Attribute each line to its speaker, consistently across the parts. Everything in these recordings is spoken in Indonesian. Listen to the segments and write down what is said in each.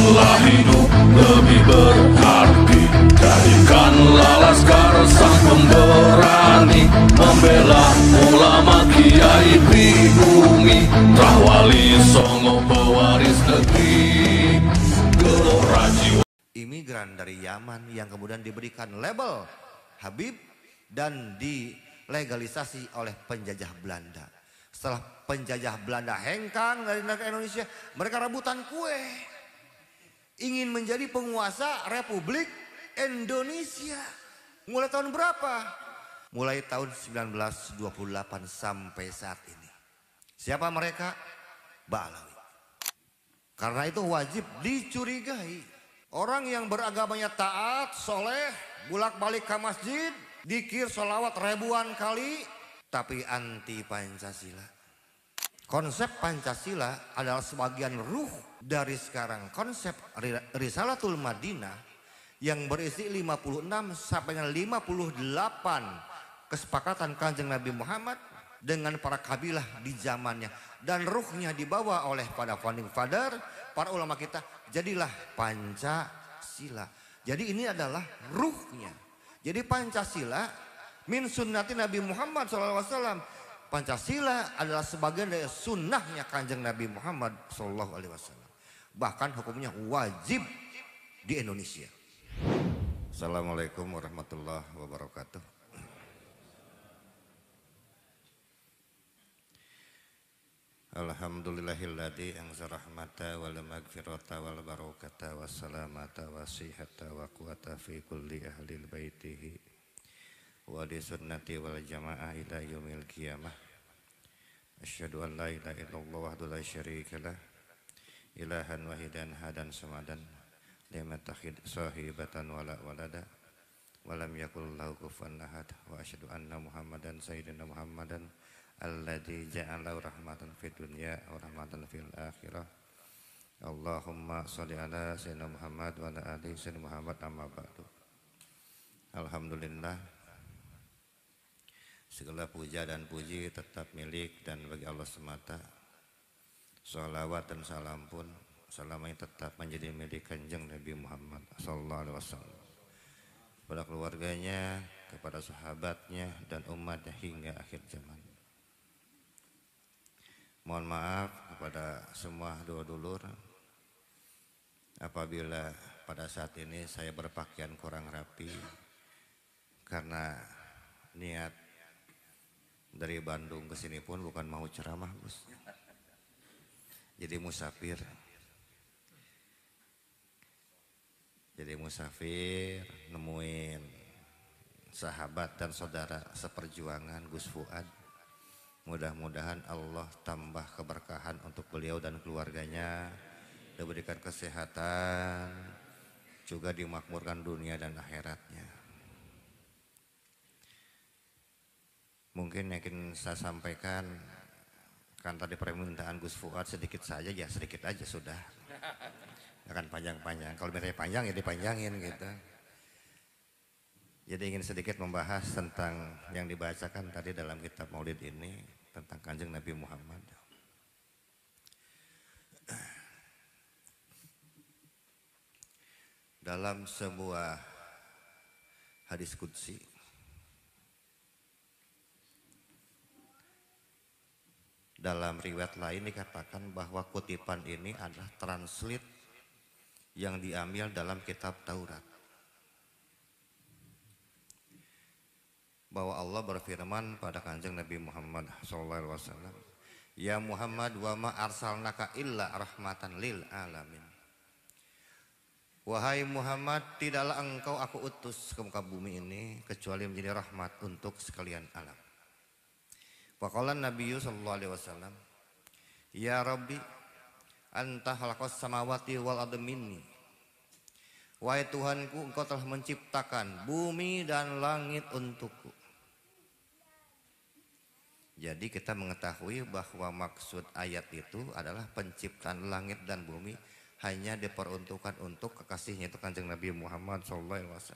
Speaker 1: Biarkanlah hidup lebih berarti, jadikanlah laskar sang pemberani, membela ulama kiai pribumi, Rahwali Songo pewaris negeri, gelora jiwa.
Speaker 2: Imigran dari Yaman yang kemudian diberikan label Habib dan dilegalisasi oleh penjajah Belanda. Setelah penjajah Belanda hengkang dari negara Indonesia, mereka rebutan kue. Ingin menjadi penguasa Republik Indonesia. Mulai tahun berapa? Mulai tahun 1928 sampai saat ini. Siapa mereka? Ba'alawi. Karena itu wajib dicurigai. Orang yang beragamanya taat, soleh, bolak-balik ke masjid, dzikir, sholawat ribuan kali, tapi anti Pancasila. Konsep Pancasila adalah sebagian ruh dari sekarang konsep Risalatul Madinah yang berisi 56 sampai dengan 58 kesepakatan Kanjeng Nabi Muhammad dengan para kabilah di zamannya, dan ruhnya dibawa oleh para founding father, para ulama kita. Jadilah Pancasila. Jadi ini adalah ruhnya. Jadi Pancasila min sunnati Nabi Muhammad SAW. Pancasila adalah sebagian dari sunnahnya Kanjeng Nabi Muhammad SAW. Bahkan hukumnya wajib di Indonesia. Assalamualaikum warahmatullahi wabarakatuh. Alhamdulillahilladzi anzala rahmata wal maghfirata wal barakata wassalamata wasihata wa quwata fi kulli ahlil baitihi wa di sunnati wal jamaah ila yaumil qiyamah. Asyhadu an la ilaha illallah wahdahu la syarika lah, ilahan wahidan hadan samadan, lam yattakhid sahibatan wala walada, wa lam yakul lahu kufuwan ahad, wa asyhadu anna Muhammadan sayyidina Muhammadan alladzi ja'ala rahmatan fid dunya wa rahmatan fil akhirah. Allahumma shalli ala sayyidina Muhammad wa ala ali sayyidina Muhammad, amma ba'du. Alhamdulillah, segala puja dan puji tetap milik dan bagi Allah semata. Shalawat dan salam pun selamanya tetap menjadi milik Kanjeng Nabi Muhammad sallallahu alaihi wasallam, kepada keluarganya, kepada sahabatnya dan umatnya hingga akhir zaman. Mohon maaf kepada semua dulur apabila pada saat ini saya berpakaian kurang rapi, karena niat dari Bandung ke sini pun bukan mau ceramah, Gus. Jadi musafir. Nemuin sahabat dan saudara seperjuangan Gus Fuad. Mudah-mudahan Allah tambah keberkahan untuk beliau dan keluarganya, diberikan kesehatan, juga dimakmurkan dunia dan akhiratnya. Mungkin yang ingin saya sampaikan, kan tadi permintaan Gus Fuad sedikit saja, ya sedikit aja sudah. Akan panjang-panjang, kalau misalnya panjang ya dipanjangin gitu. Jadi ingin sedikit membahas tentang yang dibacakan tadi dalam kitab Maulid ini, tentang Kanjeng Nabi Muhammad. Dalam sebuah hadis qudsi, dalam riwayat lain dikatakan bahwa kutipan ini adalah translate yang diambil dalam kitab Taurat. Bahwa Allah berfirman pada Kanjeng Nabi Muhammad SAW, ya Muhammad, wa ma arsalnaka illa rahmatan lil alamin. Wahai Muhammad, tidaklah engkau aku utus ke muka bumi ini kecuali menjadi rahmat untuk sekalian alam. Faqala Nabi SAW, ya Rabbi, anta khalaqas samawati wal ardi minni. Wahai Tuhanku, engkau telah menciptakan bumi dan langit untukku. Jadi kita mengetahui bahwa maksud ayat itu adalah penciptaan langit dan bumi hanya diperuntukkan untuk kekasihnya itu Kanjeng Nabi Muhammad SAW.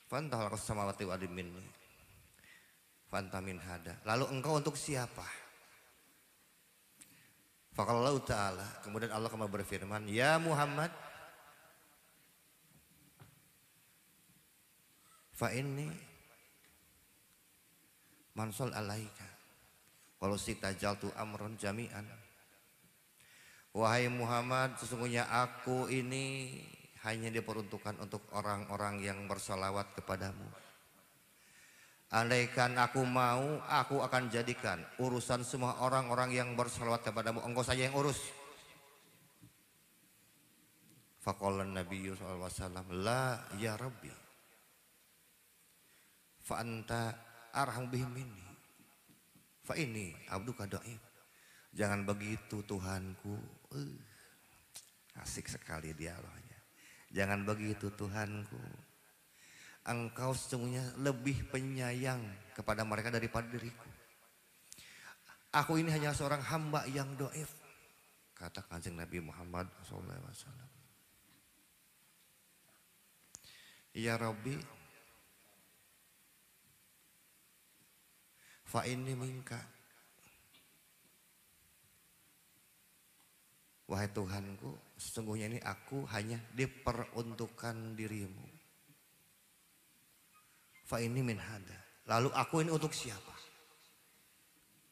Speaker 2: Fanta khalaqas samawati wal ardi minni. Fanta min hada. Lalu engkau untuk siapa? Faqala ta'ala, kemudian Allah kembali berfirman, ya Muhammad, fa inni mansol alaika walau sitajaltu amron jami'an. Wahai Muhammad, sesungguhnya aku ini hanya diperuntukkan untuk orang-orang yang bersalawat kepadamu. Andaikan aku mau, aku akan jadikan urusan semua orang-orang yang bersalawat kepadamu, engkau saja yang urus. Faqala Nabi sallallahu alaihi wasallam, la ya Rabbi, fa anta arham bihim minni, fa ini abduka dhaif. Jangan begitu Tuhanku. Asik sekali dialognya. Jangan begitu Tuhanku. Engkau sesungguhnya lebih penyayang kepada mereka daripada diriku. Aku ini hanya seorang hamba yang dhaif, kata Kanjeng Nabi Muhammad SAW. Ya Rabbi, fa inni minka. Wahai Tuhanku, sesungguhnya ini aku hanya diperuntukkan dirimu. Fa ini min hada. Lalu aku ini untuk siapa?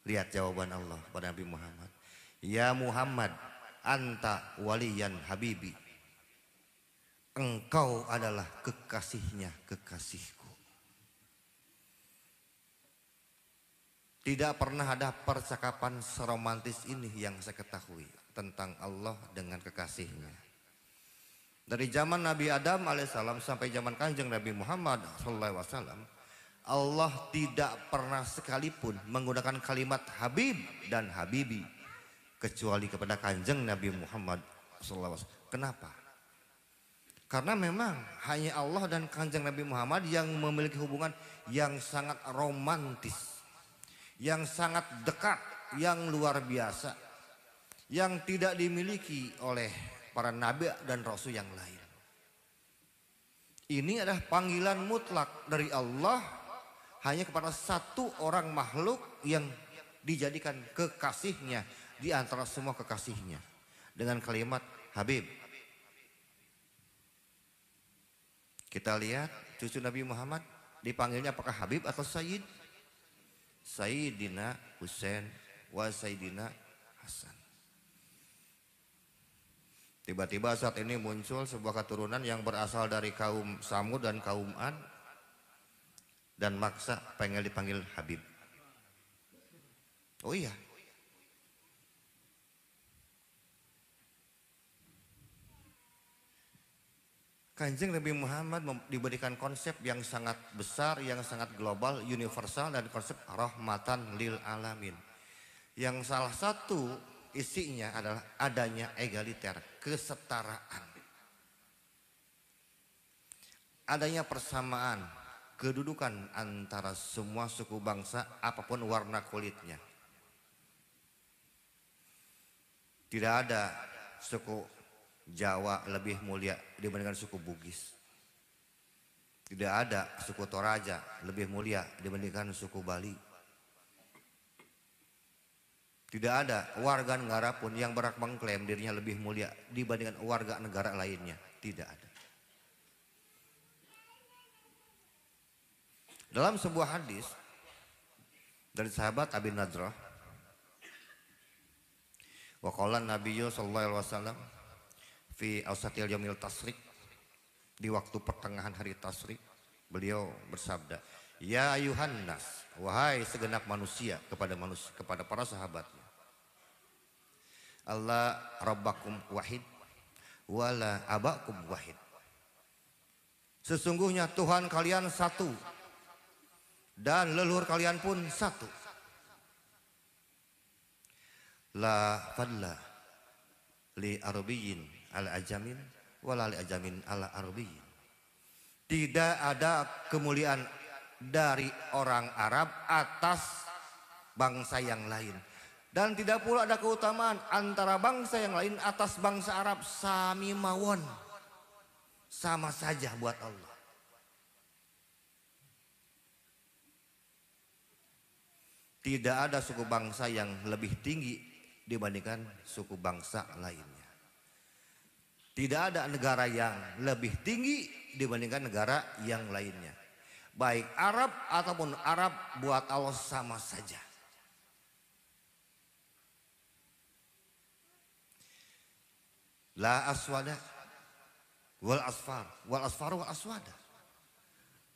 Speaker 2: Lihat jawaban Allah pada Nabi Muhammad. Ya Muhammad, anta waliyan habibi. Engkau adalah kekasihnya kekasihku. Tidak pernah ada percakapan seromantis ini yang saya ketahui tentang Allah dengan kekasihnya. Dari zaman Nabi Adam alaihissalam sampai zaman Kanjeng Nabi Muhammad SAW, Allah tidak pernah sekalipun menggunakan kalimat Habib dan Habibi kecuali kepada Kanjeng Nabi Muhammad SAW. Kenapa? Karena memang hanya Allah dan Kanjeng Nabi Muhammad yang memiliki hubungan yang sangat romantis, yang sangat dekat, yang luar biasa, yang tidak dimiliki oleh para nabi dan rasul yang lain. Ini adalah panggilan mutlak dari Allah hanya kepada satu orang makhluk yang dijadikan kekasihnya di antara semua kekasihnya dengan kalimat Habib. Kita lihat cucu Nabi Muhammad dipanggilnya apakah Habib atau Sayyid? Sayyidina Husain wa Sayyidina Hasan. Tiba-tiba saat ini muncul sebuah keturunan yang berasal dari kaum Samud dan kaum Ad dan maksa pengen dipanggil Habib. Oh iya. Kanjeng Nabi Muhammad diberikan konsep yang sangat besar, yang sangat global, universal, dan konsep rahmatan lil alamin. Yang salah satu isinya adalah adanya egaliter, kesetaraan. Adanya persamaan, kedudukan antara semua suku bangsa apapun warna kulitnya. Tidak ada suku Jawa lebih mulia dibandingkan suku Bugis. Tidak ada suku Toraja lebih mulia dibandingkan suku Bali. Tidak ada warga negara pun yang berhak mengklaim dirinya lebih mulia dibandingkan warga negara lainnya. Tidak ada. Dalam sebuah hadis dari sahabat Abi Nadrah, wa qala Nabiyyu sallallahu alaihi wasallam fi awsatil yaumil tasrik, di waktu pertengahan hari tasrik, beliau bersabda, ya ayuhan nas, wahai segenap manusia, kepada para sahabatnya. Allah rabbakum wahid wala abakum wahid. Sesungguhnya Tuhan kalian satu dan leluhur kalian pun satu. La fadla li arabiyyin ala ajamin wala li ajamin ala arabiyyin. Tidak ada kemuliaan dari orang Arab atas bangsa yang lain. Dan tidak pula ada keutamaan antara bangsa yang lain atas bangsa Arab. Sami mawon. Sama saja buat Allah. Tidak ada suku bangsa yang lebih tinggi dibandingkan suku bangsa lainnya. Tidak ada negara yang lebih tinggi dibandingkan negara yang lainnya. Baik Arab ataupun Arab buat Allah sama saja. La aswada wal asfar wal asfar wal aswada.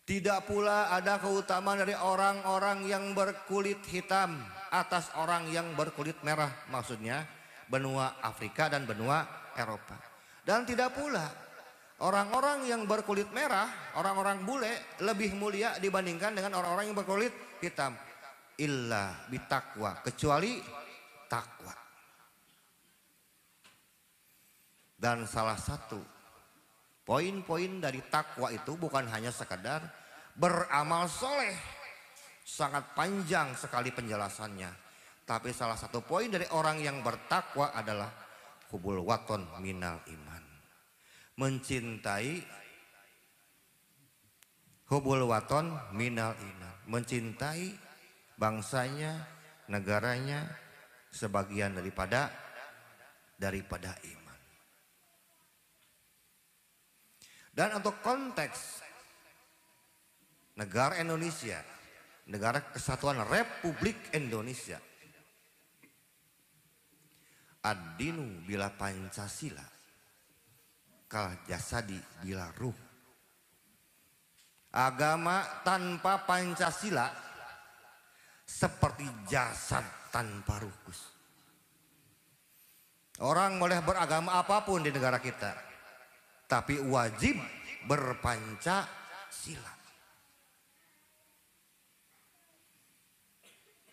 Speaker 2: Tidak pula ada keutamaan dari orang-orang yang berkulit hitam atas orang yang berkulit merah. Maksudnya benua Afrika dan benua Eropa. Dan tidak pula orang-orang yang berkulit merah, orang-orang bule lebih mulia dibandingkan dengan orang-orang yang berkulit hitam. Illa bitakwa, kecuali takwa. Dan salah satu poin-poin dari takwa itu bukan hanya sekadar beramal soleh. Sangat panjang sekali penjelasannya. Tapi salah satu poin dari orang yang bertakwa adalah hubul waton minal iman. Mencintai hubul waton minal iman. Mencintai bangsanya, negaranya sebagian daripada iman. Dan untuk konteks negara Indonesia, negara kesatuan Republik Indonesia, ad-dinu bila Pancasila, kal jasadi bila ruh. Agama tanpa Pancasila seperti jasad tanpa ruh. Orang boleh beragama apapun di negara kita, tapi wajib berpancasila.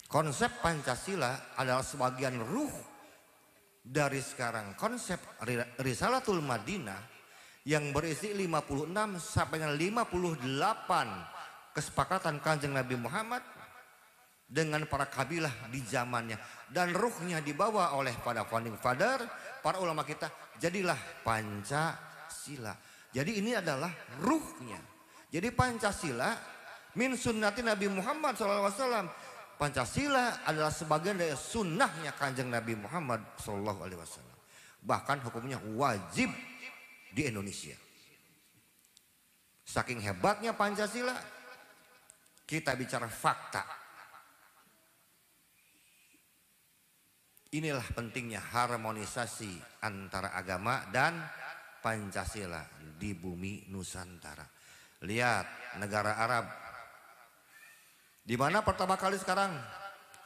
Speaker 2: Konsep Pancasila adalah sebagian ruh dari sekarang. Konsep Risalatul Madinah yang berisi 56 sampai dengan 58 kesepakatan Kanjeng Nabi Muhammad dengan para kabilah di zamannya. Dan ruhnya dibawa oleh para founding father, para ulama kita. Jadilah Pancasila. Jadi ini adalah ruhnya. Jadi Pancasila min sunnati Nabi Muhammad SAW. Pancasila adalah sebagian dari sunnahnya Kanjeng Nabi Muhammad SAW. Bahkan hukumnya wajib di Indonesia. Saking hebatnya Pancasila, kita bicara fakta. Inilah pentingnya harmonisasi antara agama dan Pancasila di bumi Nusantara. Lihat negara Arab. Di mana pertama kali sekarang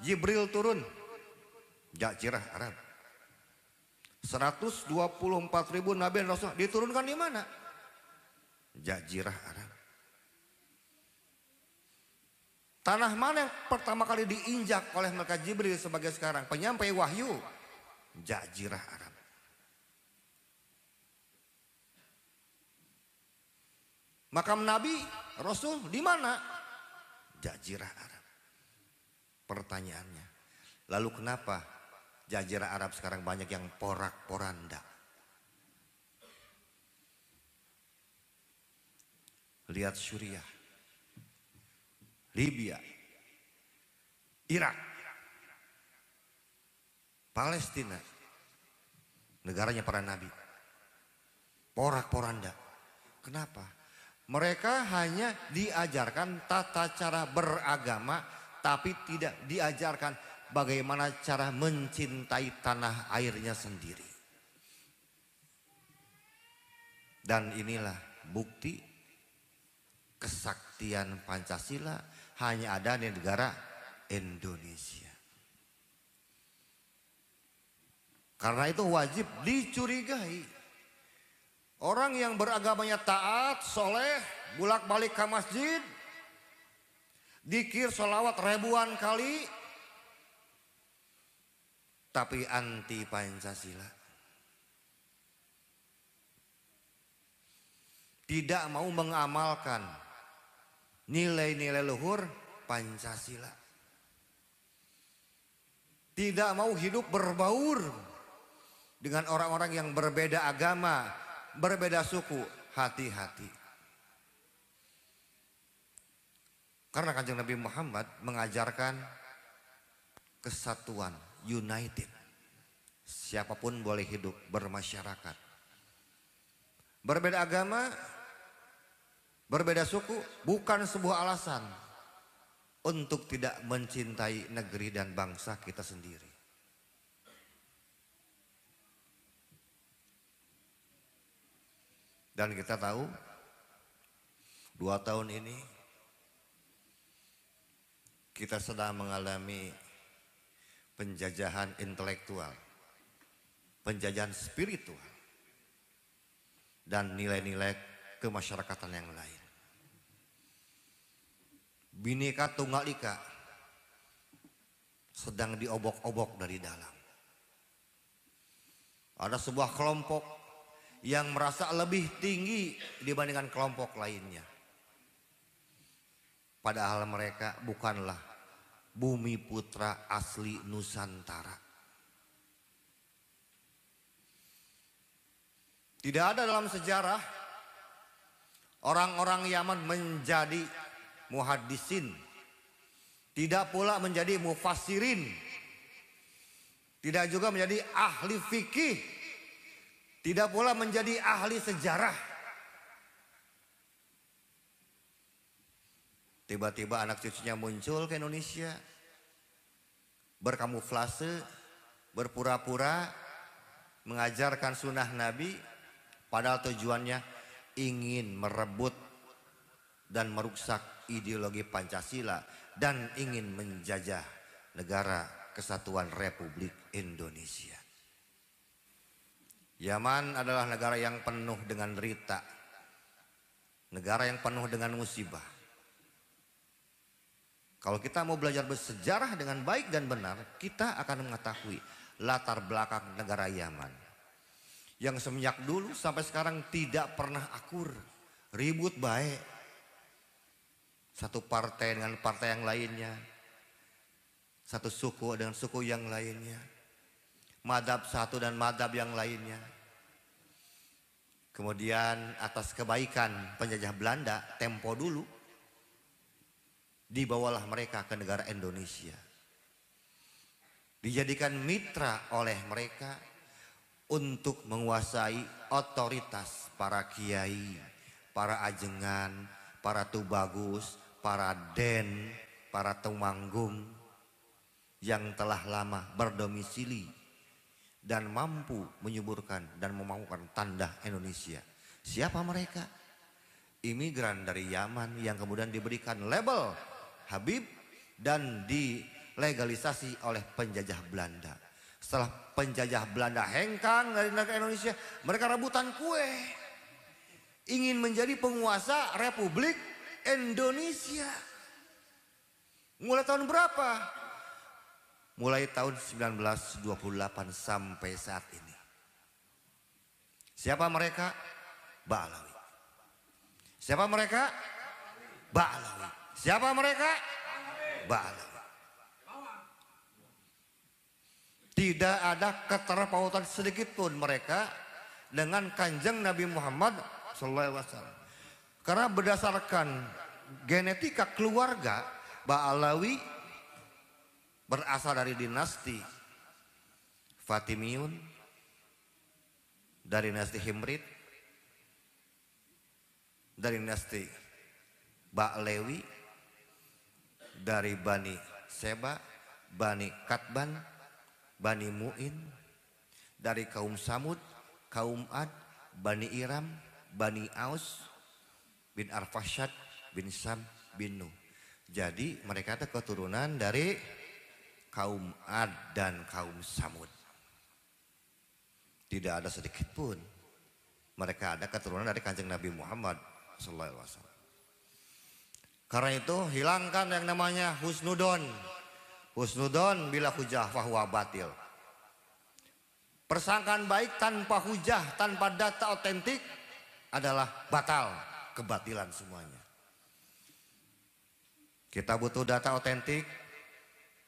Speaker 2: Jibril turun? Jazirah Arab. 124.000 nabi dan rasul diturunkan di mana? Jazirah Arab. Tanah mana yang pertama kali diinjak oleh malaikat Jibril sebagai sekarang penyampai wahyu? Jazirah Arab. Makam Nabi, Rasul di mana? Jazirah Arab. Pertanyaannya, lalu kenapa Jazirah Arab sekarang banyak yang porak-poranda? Lihat Suriah, Libya, Irak, Palestina, negaranya para nabi. Porak-poranda. Kenapa? Mereka hanya diajarkan tata cara beragama, tapi tidak diajarkan bagaimana cara mencintai tanah airnya sendiri. Dan inilah bukti kesaktian Pancasila hanya ada di negara Indonesia. Karena itu wajib dicurigai. Orang yang beragamanya taat, soleh, bolak-balik ke masjid, dikir sholawat ribuan kali, tapi anti Pancasila. Tidak mau mengamalkan nilai-nilai luhur Pancasila. Tidak mau hidup berbaur dengan orang-orang yang berbeda agama, berbeda suku. Hati-hati. Karena Kanjeng Nabi Muhammad mengajarkan kesatuan, united. Siapapun boleh hidup bermasyarakat. Berbeda agama, berbeda suku bukan sebuah alasan untuk tidak mencintai negeri dan bangsa kita sendiri. Dan kita tahu 2 tahun ini kita sedang mengalami penjajahan intelektual, penjajahan spiritual, dan nilai-nilai kemasyarakatan yang lain. Bhinneka Tunggal Ika sedang diobok-obok dari dalam. Ada sebuah kelompok yang merasa lebih tinggi dibandingkan kelompok lainnya. Padahal mereka bukanlah bumi putra asli Nusantara. Tidak ada dalam sejarah orang-orang Yaman menjadi muhaddisin, tidak pula menjadi mufassirin, tidak juga menjadi ahli fikih, tidak pula menjadi ahli sejarah. Tiba-tiba anak cucunya muncul ke Indonesia, berkamuflase, berpura-pura mengajarkan sunnah Nabi, padahal tujuannya ingin merebut dan merusak ideologi Pancasila dan ingin menjajah negara kesatuan Republik Indonesia. Yaman adalah negara yang penuh dengan derita, negara yang penuh dengan musibah. Kalau kita mau belajar bersejarah dengan baik dan benar, kita akan mengetahui latar belakang negara Yaman yang semenjak dulu sampai sekarang tidak pernah akur, ribut baik. Satu partai dengan partai yang lainnya, satu suku dengan suku yang lainnya, madhab satu dan madhab yang lainnya. Kemudian atas kebaikan penjajah Belanda tempo dulu, dibawalah mereka ke negara Indonesia. Dijadikan mitra oleh mereka untuk menguasai otoritas para kiai, para ajengan, para tubagus, para den, para tumanggung yang telah lama berdomisili dan mampu menyuburkan dan memaukan tanah Indonesia. Siapa mereka? Imigran dari Yaman yang kemudian diberikan label Habib dan dilegalisasi oleh penjajah Belanda. Setelah penjajah Belanda hengkang dari negara Indonesia, mereka rebutan kue. Ingin menjadi penguasa Republik Indonesia. Mulai tahun berapa? Mulai tahun 1928 sampai saat ini. Siapa mereka? Ba'alawi. Siapa mereka? Ba'alawi. Siapa mereka? Ba'alawi. Tidak ada keterpautan sedikit pun mereka dengan kanjeng Nabi Muhammad SAW. Karena berdasarkan genetika keluarga, Ba'alawi berasal dari dinasti Fatimiyun, dari dinasti Himrid, dari dinasti Ba'lewi, dari Bani Seba, Bani Katban, Bani Mu'in, dari kaum Samud, kaum Ad, Bani Iram, Bani Aus, bin Arfashad, bin Sam, bin Nuh. Jadi mereka itu keturunan dari kaum Ad dan kaum Samud. Tidak ada sedikit pun mereka ada keturunan dari kanjeng Nabi Muhammad SAW. Karena itu hilangkan yang namanya husnudon. Husnudon bila hujah fahuwa batil. Persangkaan baik tanpa hujah, tanpa data otentik adalah batal, kebatilan semuanya. Kita butuh data otentik,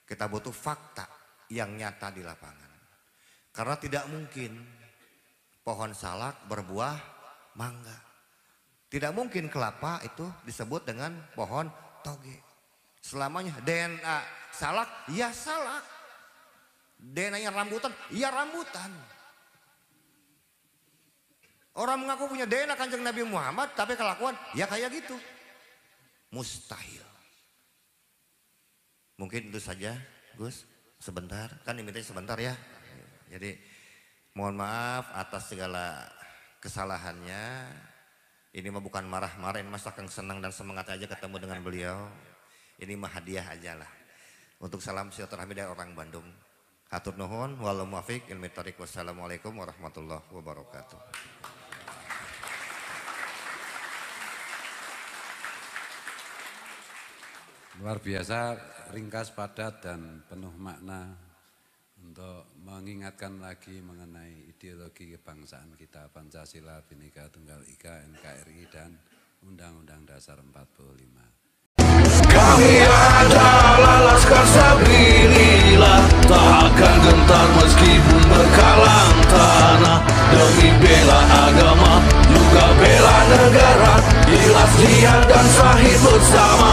Speaker 2: kita butuh fakta yang nyata di lapangan. Karena tidak mungkin pohon salak berbuah mangga. Tidak mungkin kelapa itu disebut dengan pohon toge. Selamanya DNA salak, ya salak. DNA-nya rambutan, ya rambutan. Orang mengaku punya DNA Kanjeng Nabi Muhammad, tapi kelakuan ya kayak gitu. Mustahil. Mungkin itu saja, Gus. Sebentar, kan dimintanya sebentar ya. Jadi mohon maaf atas segala kesalahannya. Ini mah bukan marah-marahin, mas akan senang dan semangat aja ketemu dengan beliau. Ini mah hadiah aja lah. Untuk salam silaturahmi dari orang Bandung. Hatur nuhun, wal muwaffiq, ilmi thoriq, wassalamualaikum warahmatullahi wabarakatuh.
Speaker 3: Luar biasa, ringkas, padat, dan penuh makna untuk mengingatkan lagi mengenai ideologi kebangsaan kita, Pancasila, Bhinneka Tunggal Ika, NKRI, dan Undang-Undang Dasar 45.
Speaker 1: Kami adalah Laskar Sabilillah, tak akan gentar meskipun berkalang tanah. Demi bela agama, juga bela negara, ikhlas, jihad dan syahid bersama.